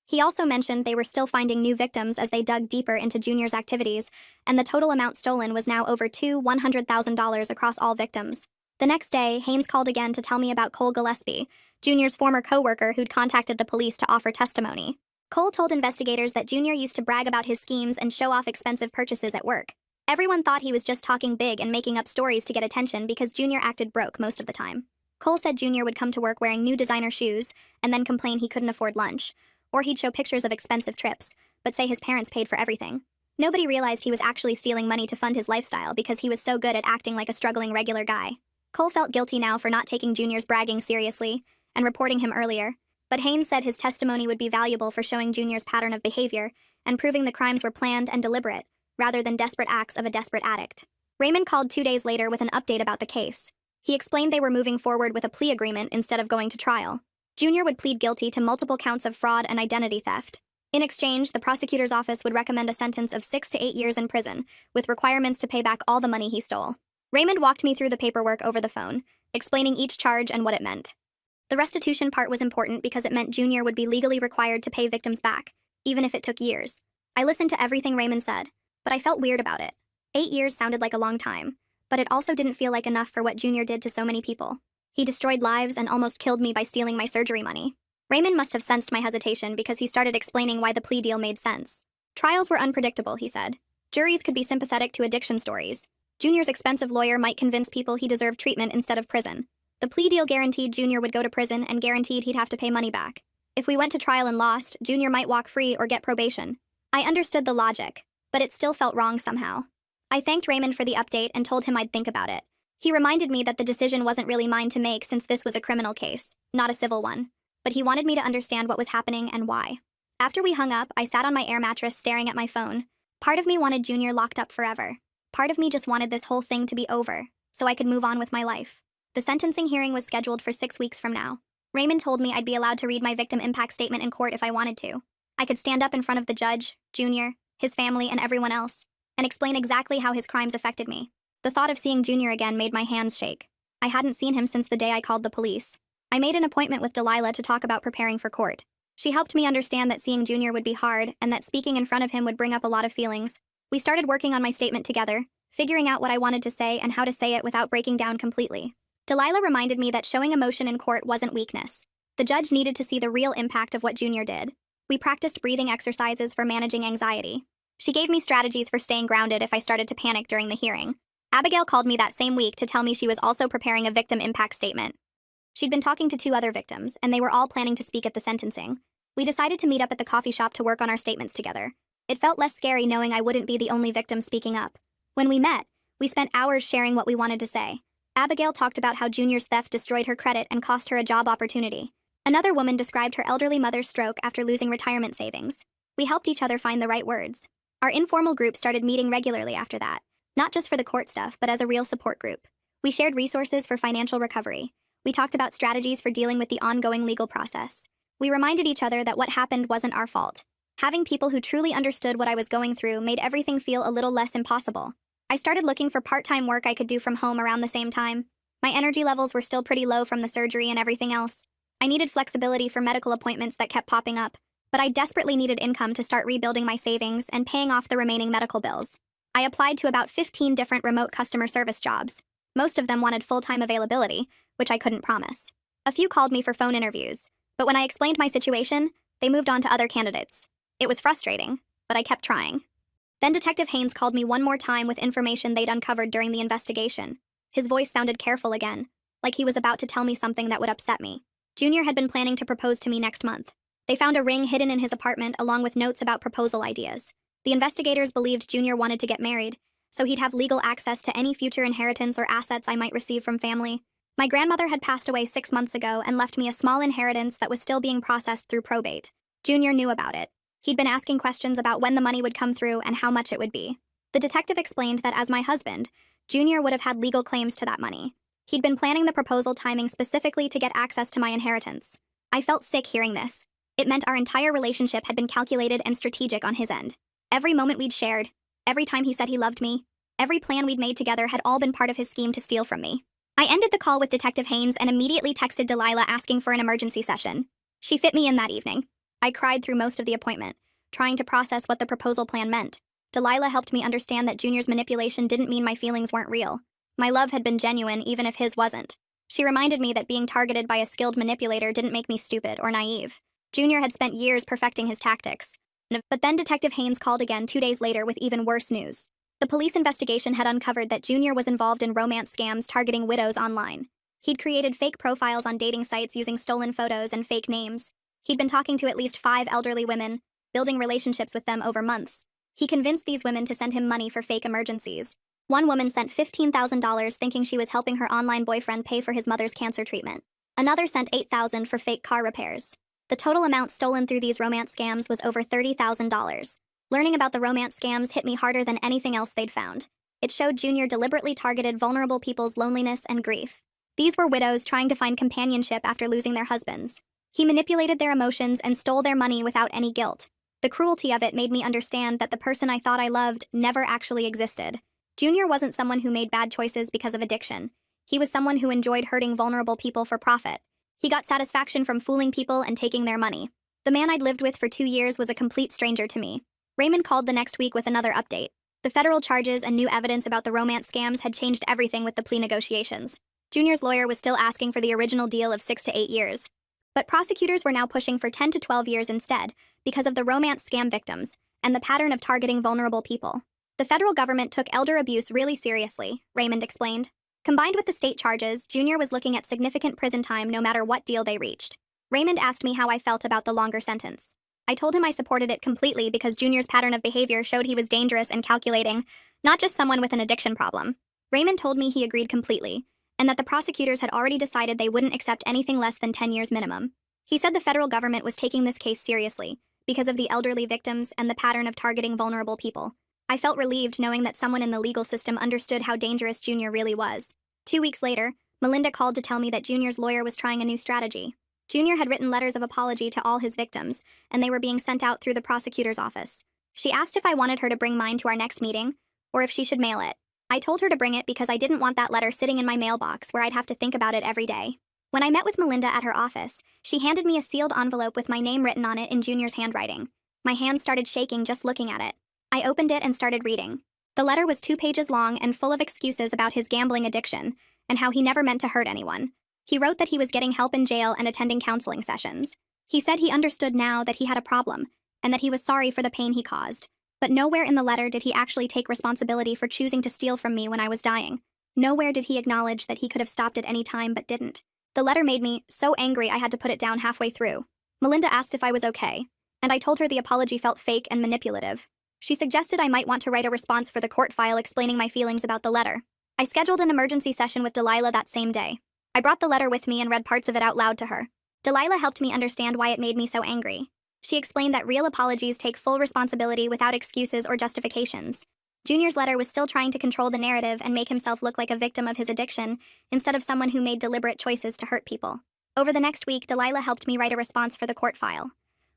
He also mentioned they were still finding new victims as they dug deeper into Junior's activities, and the total amount stolen was now over $100,000 across all victims. The next day, Haynes called again to tell me about Cole Gillespie, Junior's former co-worker who'd contacted the police to offer testimony. Cole told investigators that Junior used to brag about his schemes and show off expensive purchases at work. Everyone thought he was just talking big and making up stories to get attention because Junior acted broke most of the time. Cole said Junior would come to work wearing new designer shoes and then complain he couldn't afford lunch. Or he'd show pictures of expensive trips, but say his parents paid for everything. Nobody realized he was actually stealing money to fund his lifestyle because he was so good at acting like a struggling regular guy. Cole felt guilty now for not taking Junior's bragging seriously and reporting him earlier, but Haynes said his testimony would be valuable for showing Junior's pattern of behavior and proving the crimes were planned and deliberate, rather than desperate acts of a desperate addict. Raymond called 2 days later with an update about the case. He explained they were moving forward with a plea agreement instead of going to trial. Junior would plead guilty to multiple counts of fraud and identity theft. In exchange, the prosecutor's office would recommend a sentence of 6 to 8 years in prison, with requirements to pay back all the money he stole. Raymond walked me through the paperwork over the phone, explaining each charge and what it meant. The restitution part was important because it meant Junior would be legally required to pay victims back, even if it took years. I listened to everything Raymond said, but I felt weird about it. 8 years sounded like a long time, but it also didn't feel like enough for what Junior did to so many people. He destroyed lives and almost killed me by stealing my surgery money. Raymond must have sensed my hesitation because he started explaining why the plea deal made sense. Trials were unpredictable, he said. Juries could be sympathetic to addiction stories. Junior's expensive lawyer might convince people he deserved treatment instead of prison. The plea deal guaranteed Junior would go to prison and guaranteed he'd have to pay money back. If we went to trial and lost, Junior might walk free or get probation. I understood the logic, but it still felt wrong somehow. I thanked Raymond for the update and told him I'd think about it. He reminded me that the decision wasn't really mine to make since this was a criminal case, not a civil one. But he wanted me to understand what was happening and why. After we hung up, I sat on my air mattress staring at my phone. Part of me wanted Junior locked up forever. Part of me just wanted this whole thing to be over, so I could move on with my life. The sentencing hearing was scheduled for 6 weeks from now. Raymond told me I'd be allowed to read my victim impact statement in court if I wanted to. I could stand up in front of the judge, Junior, his family, and everyone else, and explain exactly how his crimes affected me. The thought of seeing Junior again made my hands shake. I hadn't seen him since the day I called the police. I made an appointment with Delilah to talk about preparing for court. She helped me understand that seeing Junior would be hard and that speaking in front of him would bring up a lot of feelings. We started working on my statement together, figuring out what I wanted to say and how to say it without breaking down completely. Delilah reminded me that showing emotion in court wasn't weakness. The judge needed to see the real impact of what Junior did. We practiced breathing exercises for managing anxiety. She gave me strategies for staying grounded if I started to panic during the hearing. Abigail called me that same week to tell me she was also preparing a victim impact statement. She'd been talking to 2 other victims, and they were all planning to speak at the sentencing. We decided to meet up at the coffee shop to work on our statements together. It felt less scary knowing I wouldn't be the only victim speaking up. When we met, we spent hours sharing what we wanted to say. Abigail talked about how Junior's theft destroyed her credit and cost her a job opportunity. Another woman described her elderly mother's stroke after losing retirement savings. We helped each other find the right words. Our informal group started meeting regularly after that, not just for the court stuff, but as a real support group. We shared resources for financial recovery. We talked about strategies for dealing with the ongoing legal process. We reminded each other that what happened wasn't our fault. Having people who truly understood what I was going through made everything feel a little less impossible. I started looking for part-time work I could do from home around the same time. My energy levels were still pretty low from the surgery and everything else. I needed flexibility for medical appointments that kept popping up, but I desperately needed income to start rebuilding my savings and paying off the remaining medical bills. I applied to about 15 different remote customer service jobs. Most of them wanted full-time availability, which I couldn't promise. A few called me for phone interviews, but when I explained my situation, they moved on to other candidates. It was frustrating, but I kept trying. Then Detective Haynes called me one more time with information they'd uncovered during the investigation. His voice sounded careful again, like he was about to tell me something that would upset me. Junior had been planning to propose to me next month. They found a ring hidden in his apartment along with notes about proposal ideas. The investigators believed Junior wanted to get married, so he'd have legal access to any future inheritance or assets I might receive from family. My grandmother had passed away 6 months ago and left me a small inheritance that was still being processed through probate. Junior knew about it. He'd been asking questions about when the money would come through and how much it would be. The detective explained that as my husband, Junior would have had legal claims to that money. He'd been planning the proposal timing specifically to get access to my inheritance. I felt sick hearing this. It meant our entire relationship had been calculated and strategic on his end. Every moment we'd shared, every time he said he loved me, every plan we'd made together had all been part of his scheme to steal from me. I ended the call with Detective Haynes and immediately texted Delilah asking for an emergency session. She fit me in that evening. I cried through most of the appointment, trying to process what the proposal plan meant. Delilah helped me understand that Junior's manipulation didn't mean my feelings weren't real. My love had been genuine even if his wasn't. She reminded me that being targeted by a skilled manipulator didn't make me stupid or naive. Junior had spent years perfecting his tactics. But then Detective Haynes called again 2 days later with even worse news. The police investigation had uncovered that Junior was involved in romance scams targeting widows online. He'd created fake profiles on dating sites using stolen photos and fake names. He'd been talking to at least 5 elderly women, building relationships with them over months. He convinced these women to send him money for fake emergencies. One woman sent $15,000 thinking she was helping her online boyfriend pay for his mother's cancer treatment. Another sent $8,000 for fake car repairs. The total amount stolen through these romance scams was over $30,000. Learning about the romance scams hit me harder than anything else they'd found. It showed Junior deliberately targeted vulnerable people's loneliness and grief. These were widows trying to find companionship after losing their husbands. He manipulated their emotions and stole their money without any guilt. The cruelty of it made me understand that the person I thought I loved never actually existed. Junior wasn't someone who made bad choices because of addiction. He was someone who enjoyed hurting vulnerable people for profit. He got satisfaction from fooling people and taking their money. The man I'd lived with for 2 years was a complete stranger to me. Raymond called the next week with another update. The federal charges and new evidence about the romance scams had changed everything with the plea negotiations. Junior's lawyer was still asking for the original deal of 6 to 8 years. But prosecutors were now pushing for 10 to 12 years instead, because of the romance scam victims and the pattern of targeting vulnerable people. The federal government took elder abuse really seriously, Raymond explained. Combined with the state charges, Junior was looking at significant prison time no matter what deal they reached. Raymond asked me how I felt about the longer sentence. I told him I supported it completely because Junior's pattern of behavior showed he was dangerous and calculating, not just someone with an addiction problem. Raymond told me he agreed completely, and that the prosecutors had already decided they wouldn't accept anything less than 10 years minimum. He said the federal government was taking this case seriously, because of the elderly victims and the pattern of targeting vulnerable people. I felt relieved knowing that someone in the legal system understood how dangerous Junior really was. 2 weeks later, Melinda called to tell me that Junior's lawyer was trying a new strategy. Junior had written letters of apology to all his victims, and they were being sent out through the prosecutor's office. She asked if I wanted her to bring mine to our next meeting, or if she should mail it. I told her to bring it because I didn't want that letter sitting in my mailbox where I'd have to think about it every day. When I met with Melinda at her office, she handed me a sealed envelope with my name written on it in Junior's handwriting. My hands started shaking just looking at it. I opened it and started reading. The letter was 2 pages long and full of excuses about his gambling addiction, and how he never meant to hurt anyone. He wrote that he was getting help in jail and attending counseling sessions. He said he understood now that he had a problem, and that he was sorry for the pain he caused. But nowhere in the letter did he actually take responsibility for choosing to steal from me when I was dying. Nowhere did he acknowledge that he could have stopped at any time but didn't. The letter made me so angry I had to put it down halfway through. Melinda asked if I was okay, and I told her the apology felt fake and manipulative. She suggested I might want to write a response for the court file explaining my feelings about the letter. I scheduled an emergency session with Delilah that same day. I brought the letter with me and read parts of it out loud to her. Delilah helped me understand why it made me so angry. She explained that real apologies take full responsibility without excuses or justifications. Junior's letter was still trying to control the narrative and make himself look like a victim of his addiction, instead of someone who made deliberate choices to hurt people. Over the next week, Delilah helped me write a response for the court file.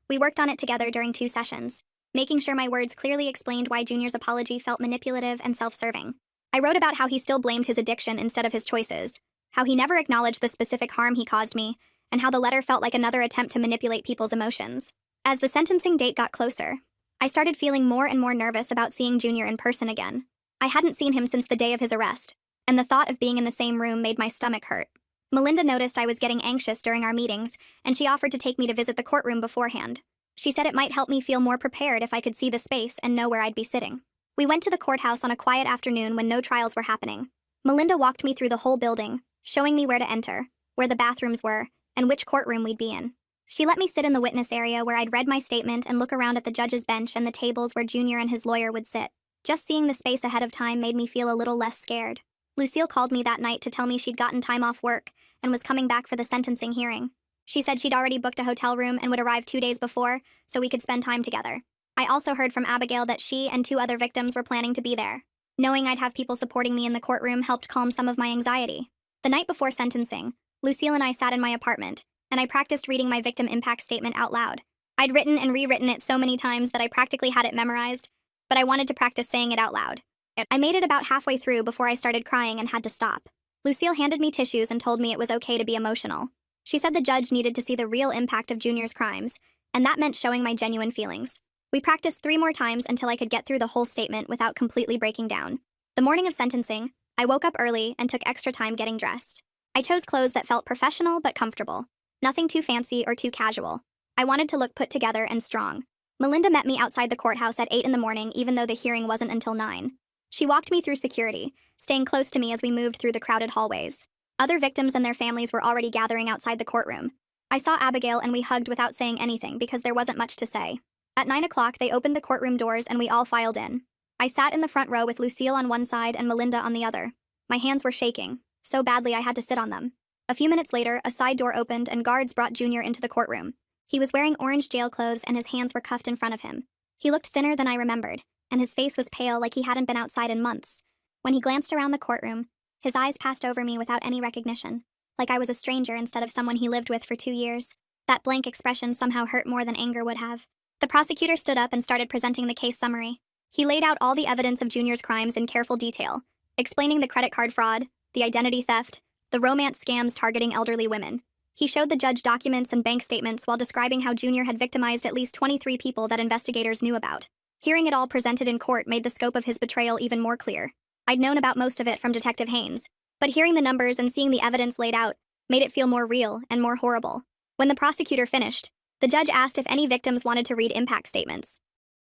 We worked on it together during 2 sessions, making sure my words clearly explained why Junior's apology felt manipulative and self-serving. I wrote about how he still blamed his addiction instead of his choices, how he never acknowledged the specific harm he caused me, and how the letter felt like another attempt to manipulate people's emotions. As the sentencing date got closer, I started feeling more and more nervous about seeing Junior in person again. I hadn't seen him since the day of his arrest, and the thought of being in the same room made my stomach hurt. Melinda noticed I was getting anxious during our meetings, and she offered to take me to visit the courtroom beforehand. She said it might help me feel more prepared if I could see the space and know where I'd be sitting. We went to the courthouse on a quiet afternoon when no trials were happening. Melinda walked me through the whole building, showing me where to enter, where the bathrooms were, and which courtroom we'd be in. She let me sit in the witness area where I'd read my statement and look around at the judge's bench and the tables where Junior and his lawyer would sit. Just seeing the space ahead of time made me feel a little less scared. Lucille called me that night to tell me she'd gotten time off work and was coming back for the sentencing hearing. She said she'd already booked a hotel room and would arrive 2 days before, so we could spend time together. I also heard from Abigail that she and 2 other victims were planning to be there. Knowing I'd have people supporting me in the courtroom helped calm some of my anxiety. The night before sentencing, Lucille and I sat in my apartment, and I practiced reading my victim impact statement out loud. I'd written and rewritten it so many times that I practically had it memorized, but I wanted to practice saying it out loud. I made it about halfway through before I started crying and had to stop. Lucille handed me tissues and told me it was okay to be emotional. She said the judge needed to see the real impact of Junior's crimes, and that meant showing my genuine feelings. We practiced 3 more times until I could get through the whole statement without completely breaking down. The morning of sentencing, I woke up early and took extra time getting dressed. I chose clothes that felt professional but comfortable. Nothing too fancy or too casual. I wanted to look put together and strong. Melinda met me outside the courthouse at 8 in the morning, even though the hearing wasn't until 9. She walked me through security, staying close to me as we moved through the crowded hallways. Other victims and their families were already gathering outside the courtroom. I saw Abigail and we hugged without saying anything because there wasn't much to say. At 9 o'clock, they opened the courtroom doors and we all filed in. I sat in the front row with Lucille on one side and Melinda on the other. My hands were shaking, so badly I had to sit on them. A few minutes later, a side door opened and guards brought Junior into the courtroom. He was wearing orange jail clothes and his hands were cuffed in front of him. He looked thinner than I remembered, and his face was pale like he hadn't been outside in months. When he glanced around the courtroom, his eyes passed over me without any recognition, like I was a stranger instead of someone he lived with for 2 years. That blank expression somehow hurt more than anger would have. The prosecutor stood up and started presenting the case summary. He laid out all the evidence of Junior's crimes in careful detail, explaining the credit card fraud, the identity theft, the romance scams targeting elderly women. He showed the judge documents and bank statements while describing how Junior had victimized at least 23 people that investigators knew about. Hearing it all presented in court made the scope of his betrayal even more clear. I'd known about most of it from Detective Haynes, but hearing the numbers and seeing the evidence laid out made it feel more real and more horrible. When the prosecutor finished, the judge asked if any victims wanted to read impact statements.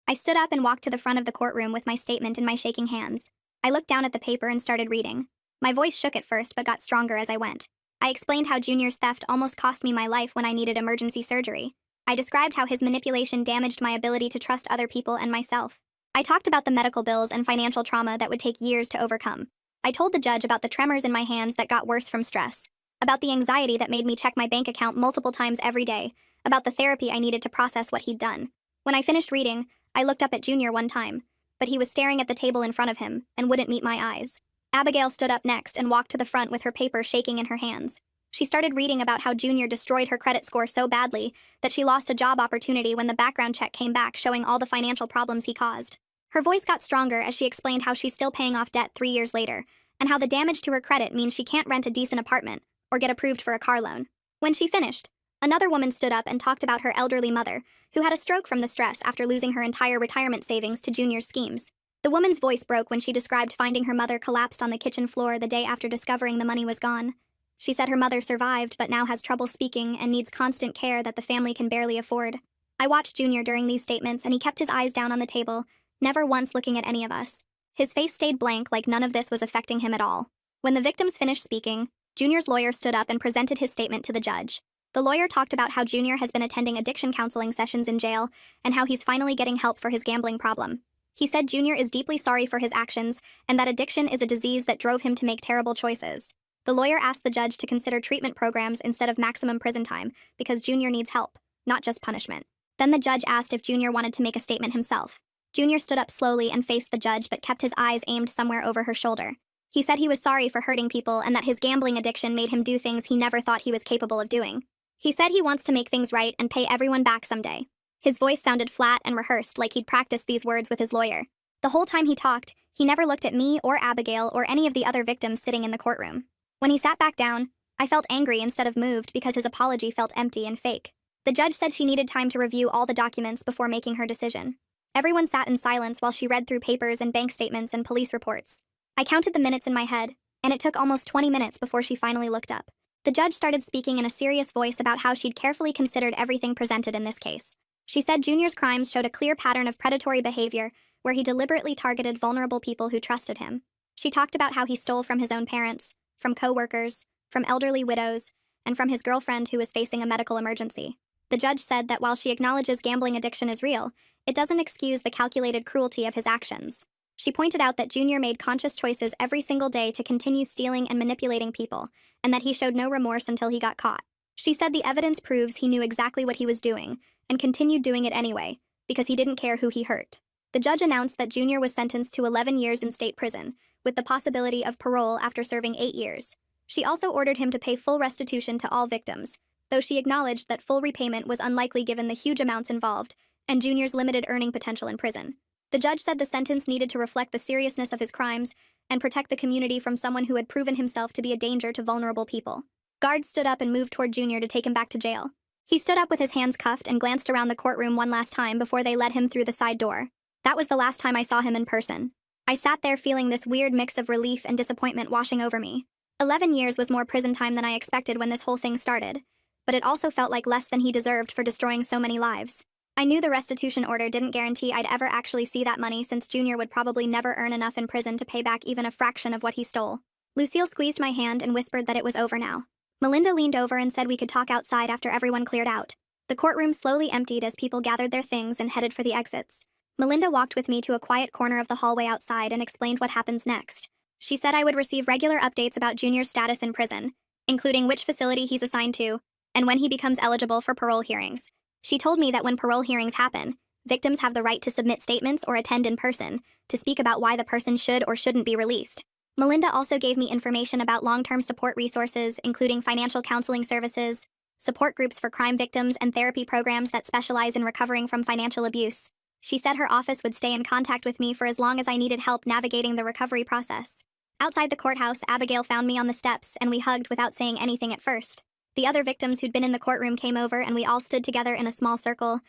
I stood up and walked to the front of the courtroom with my statement in my shaking hands. I looked down at the paper and started reading. My voice shook at first but got stronger as I went. I explained how Junior's theft almost cost me my life when I needed emergency surgery. I described how his manipulation damaged my ability to trust other people and myself. I talked about the medical bills and financial trauma that would take years to overcome. I told the judge about the tremors in my hands that got worse from stress, about the anxiety that made me check my bank account multiple times every day, about the therapy I needed to process what he'd done. When I finished reading, I looked up at Junior one time, but he was staring at the table in front of him and wouldn't meet my eyes. Abigail stood up next and walked to the front with her paper shaking in her hands. She started reading about how Junior destroyed her credit score so badly that she lost a job opportunity when the background check came back showing all the financial problems he caused. Her voice got stronger as she explained how she's still paying off debt 3 years later, and how the damage to her credit means she can't rent a decent apartment or get approved for a car loan. When she finished, another woman stood up and talked about her elderly mother, who had a stroke from the stress after losing her entire retirement savings to Junior's schemes. The woman's voice broke when she described finding her mother collapsed on the kitchen floor the day after discovering the money was gone. She said her mother survived but now has trouble speaking and needs constant care that the family can barely afford. I watched Junior during these statements and he kept his eyes down on the table, never once looking at any of us. His face stayed blank like none of this was affecting him at all. When the victims finished speaking, Junior's lawyer stood up and presented his statement to the judge. The lawyer talked about how Junior has been attending addiction counseling sessions in jail and how he's finally getting help for his gambling problem. He said Junior is deeply sorry for his actions and that addiction is a disease that drove him to make terrible choices. The lawyer asked the judge to consider treatment programs instead of maximum prison time because Junior needs help, not just punishment. Then the judge asked if Junior wanted to make a statement himself. Junior stood up slowly and faced the judge but kept his eyes aimed somewhere over her shoulder. He said he was sorry for hurting people and that his gambling addiction made him do things he never thought he was capable of doing. He said he wants to make things right and pay everyone back someday. His voice sounded flat and rehearsed like he'd practiced these words with his lawyer. The whole time he talked, he never looked at me or Abigail or any of the other victims sitting in the courtroom. When he sat back down, I felt angry instead of moved because his apology felt empty and fake. The judge said she needed time to review all the documents before making her decision. Everyone sat in silence while she read through papers and bank statements and police reports. I counted the minutes in my head, and it took almost 20 minutes before she finally looked up. The judge started speaking in a serious voice about how she'd carefully considered everything presented in this case. She said Junior's crimes showed a clear pattern of predatory behavior where he deliberately targeted vulnerable people who trusted him. She talked about how he stole from his own parents, from co-workers, from elderly widows, and from his girlfriend who was facing a medical emergency. The judge said that while she acknowledges gambling addiction is real, it doesn't excuse the calculated cruelty of his actions. She pointed out that Junior made conscious choices every single day to continue stealing and manipulating people, and that he showed no remorse until he got caught. She said the evidence proves he knew exactly what he was doing and continued doing it anyway, because he didn't care who he hurt. The judge announced that Junior was sentenced to 11 years in state prison, with the possibility of parole after serving 8 years. She also ordered him to pay full restitution to all victims, though she acknowledged that full repayment was unlikely given the huge amounts involved and Junior's limited earning potential in prison. The judge said the sentence needed to reflect the seriousness of his crimes and protect the community from someone who had proven himself to be a danger to vulnerable people. Guards stood up and moved toward Junior to take him back to jail. He stood up with his hands cuffed and glanced around the courtroom one last time before they led him through the side door. That was the last time I saw him in person. I sat there feeling this weird mix of relief and disappointment washing over me. 11 years was more prison time than I expected when this whole thing started, but it also felt like less than he deserved for destroying so many lives. I knew the restitution order didn't guarantee I'd ever actually see that money since Junior would probably never earn enough in prison to pay back even a fraction of what he stole. Lucille squeezed my hand and whispered that it was over now. Melinda leaned over and said we could talk outside after everyone cleared out. The courtroom slowly emptied as people gathered their things and headed for the exits. Melinda walked with me to a quiet corner of the hallway outside and explained what happens next. She said I would receive regular updates about Junior's status in prison, including which facility he's assigned to, and when he becomes eligible for parole hearings. She told me that when parole hearings happen, victims have the right to submit statements or attend in person to speak about why the person should or shouldn't be released. Melinda also gave me information about long-term support resources, including financial counseling services, support groups for crime victims, and therapy programs that specialize in recovering from financial abuse. She said her office would stay in contact with me for as long as I needed help navigating the recovery process. Outside the courthouse, Abigail found me on the steps, and we hugged without saying anything at first. The other victims who'd been in the courtroom came over, and we all stood together in a small circle.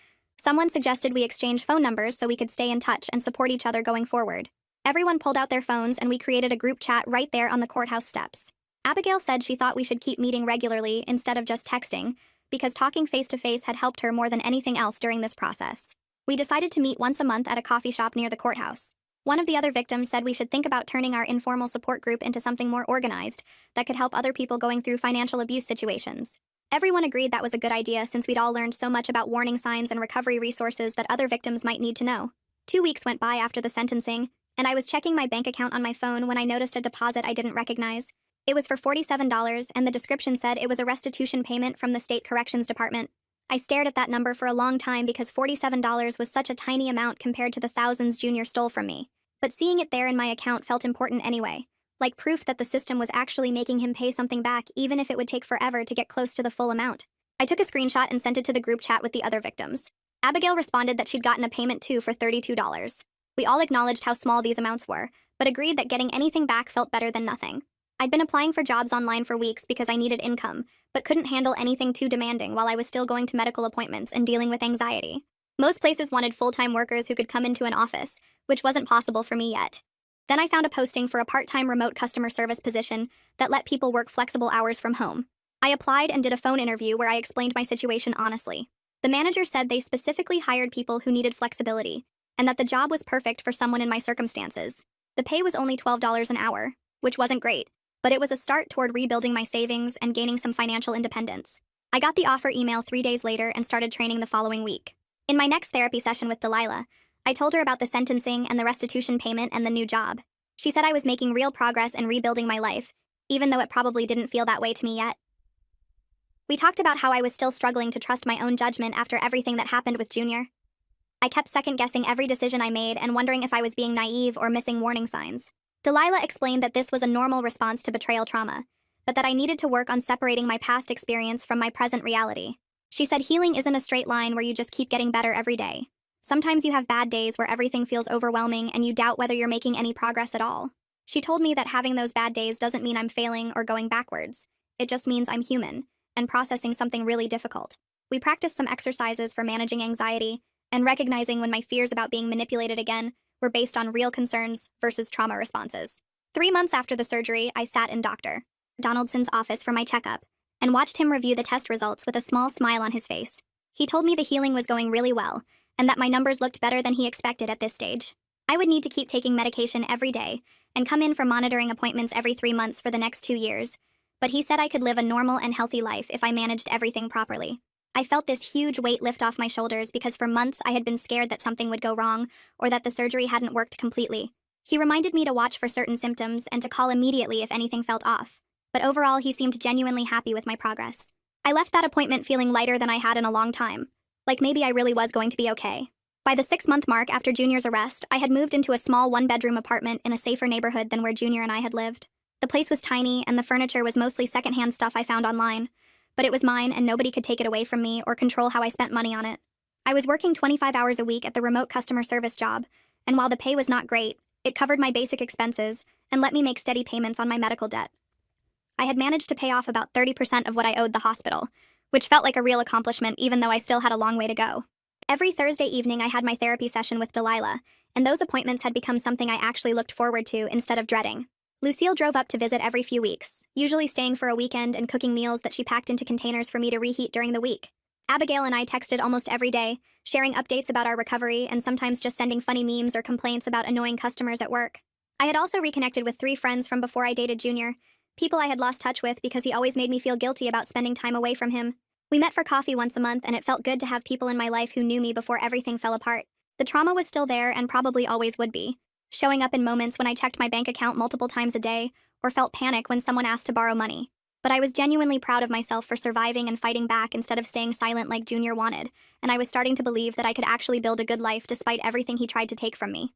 Someone suggested we exchange phone numbers so we could stay in touch and support each other going forward. Everyone pulled out their phones, and we created a group chat right there on the courthouse steps. Abigail said she thought we should keep meeting regularly instead of just texting, because talking face-to-face had helped her more than anything else during this process. We decided to meet once a month at a coffee shop near the courthouse. One of the other victims said we should think about turning our informal support group into something more organized that could help other people going through financial abuse situations. Everyone agreed that was a good idea since we'd all learned so much about warning signs and recovery resources that other victims might need to know. 2 weeks went by after the sentencing, and I was checking my bank account on my phone when I noticed a deposit I didn't recognize. It was for $47, and the description said it was a restitution payment from the State Corrections Department. I stared at that number for a long time because $47 was such a tiny amount compared to the thousands Junior stole from me. But seeing it there in my account felt important anyway, like proof that the system was actually making him pay something back even if it would take forever to get close to the full amount. I took a screenshot and sent it to the group chat with the other victims. Abigail responded that she'd gotten a payment too for $32. We all acknowledged how small these amounts were, but agreed that getting anything back felt better than nothing. I'd been applying for jobs online for weeks because I needed income, but couldn't handle anything too demanding while I was still going to medical appointments and dealing with anxiety. Most places wanted full-time workers who could come into an office, which wasn't possible for me yet. Then I found a posting for a part-time remote customer service position that let people work flexible hours from home. I applied and did a phone interview where I explained my situation honestly. The manager said they specifically hired people who needed flexibility, and that the job was perfect for someone in my circumstances. The pay was only $12 an hour, which wasn't great, but it was a start toward rebuilding my savings and gaining some financial independence. I got the offer email 3 days later and started training the following week. In my next therapy session with Delilah, I told her about the sentencing and the restitution payment and the new job. She said I was making real progress in rebuilding my life, even though it probably didn't feel that way to me yet. We talked about how I was still struggling to trust my own judgment after everything that happened with Junior. I kept second-guessing every decision I made and wondering if I was being naive or missing warning signs. Delilah explained that this was a normal response to betrayal trauma, but that I needed to work on separating my past experience from my present reality. She said healing isn't a straight line where you just keep getting better every day. Sometimes you have bad days where everything feels overwhelming and you doubt whether you're making any progress at all. She told me that having those bad days doesn't mean I'm failing or going backwards. It just means I'm human and processing something really difficult. We practiced some exercises for managing anxiety and recognizing when my fears about being manipulated again were based on real concerns versus trauma responses. 3 months after the surgery, I sat in Dr. Donaldson's office for my checkup and watched him review the test results with a small smile on his face. He told me the healing was going really well and that my numbers looked better than he expected at this stage. I would need to keep taking medication every day and come in for monitoring appointments every 3 months for the next 2 years, but he said I could live a normal and healthy life if I managed everything properly. I felt this huge weight lift off my shoulders because for months I had been scared that something would go wrong or that the surgery hadn't worked completely. He reminded me to watch for certain symptoms and to call immediately if anything felt off. But overall, he seemed genuinely happy with my progress. I left that appointment feeling lighter than I had in a long time, like maybe I really was going to be okay. By the 6-month mark after Junior's arrest, I had moved into a small one-bedroom apartment in a safer neighborhood than where Junior and I had lived. The place was tiny, and the furniture was mostly secondhand stuff I found online, but it was mine and nobody could take it away from me or control how I spent money on it. I was working 25 hours a week at the remote customer service job, and while the pay was not great, it covered my basic expenses and let me make steady payments on my medical debt. I had managed to pay off about 30% of what I owed the hospital, which felt like a real accomplishment even though I still had a long way to go. Every Thursday evening I had my therapy session with Delilah, and those appointments had become something I actually looked forward to instead of dreading. Lucille drove up to visit every few weeks, usually staying for a weekend and cooking meals that she packed into containers for me to reheat during the week. Abigail and I texted almost every day, sharing updates about our recovery and sometimes just sending funny memes or complaints about annoying customers at work. I had also reconnected with 3 friends from before I dated Junior, people I had lost touch with because he always made me feel guilty about spending time away from him. We met for coffee once a month, and it felt good to have people in my life who knew me before everything fell apart. The trauma was still there and probably always would be, showing up in moments when I checked my bank account multiple times a day or felt panic when someone asked to borrow money. But I was genuinely proud of myself for surviving and fighting back instead of staying silent like Junior wanted, and I was starting to believe that I could actually build a good life despite everything he tried to take from me.